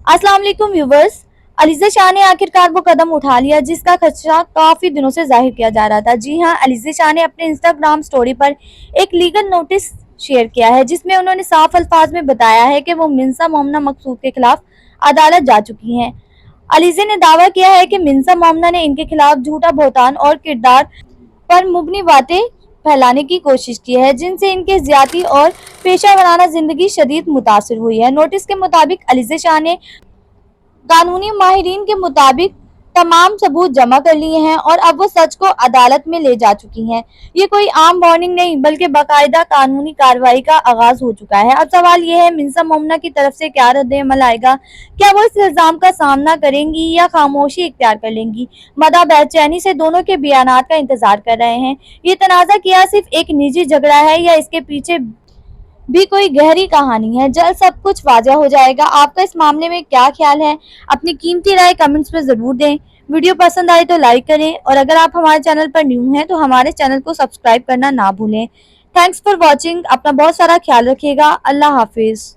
अस्सलाम वालेकुम व्यूवर्स। अलीज़ा शाह ने आखिरकार वो कदम उठा लिया जिसका खदशा काफ़ी दिनों से जाहिर किया जा रहा था। जी हाँ, अलीज़ा शाह ने अपने इंस्टाग्राम स्टोरी पर एक लीगल नोटिस शेयर किया है जिसमें उन्होंने साफ अल्फाज में बताया है कि वो मिन्सा मोमना मकसूद के खिलाफ अदालत जा चुकी हैं। अलीज़ा ने दावा किया है कि मिन्सा मोमना ने इनके खिलाफ झूठा बहतान और किरदार पर मुबनी बातें फैलाने की कोशिश की है जिनसे इनके ज़ियाती और पेशा वराना जिंदगी शदीद मुतासर हुई है। नोटिस के मुताबिक अलीज़ा शाह ने कानूनी माहिरीन के मुताबिक तमाम सबूत जमा कर लिए हैं और अब वो सच को अदालत में ले जा चुकी हैं। ये कोई आम वार्निंग नहीं बल्कि बाकायदा कानूनी कार्रवाई का आगाज हो चुका है। अब सवाल ये है, मिन्सा मोमना की तरफ से क्या रद्द-ए-अमल आएगा? क्या वो इस इल्जाम का सामना करेंगी या खामोशी इख्तियार कर लेंगी? मदा बेचैनी से दोनों के बयानात का इंतजार कर रहे हैं। ये तनाज़ा क्या सिर्फ एक निजी झगड़ा है या इसके पीछे भी कोई गहरी कहानी है? जल्द सब कुछ वाज़ह हो जाएगा। आपका इस मामले में क्या ख्याल है? अपनी कीमती राय कमेंट्स में ज़रूर दें। वीडियो पसंद आए तो लाइक करें और अगर आप हमारे चैनल पर न्यू हैं तो हमारे चैनल को सब्सक्राइब करना ना भूलें। Thanks for watching. अपना बहुत सारा ख्याल रखिएगा। अल्लाह हाफिज़।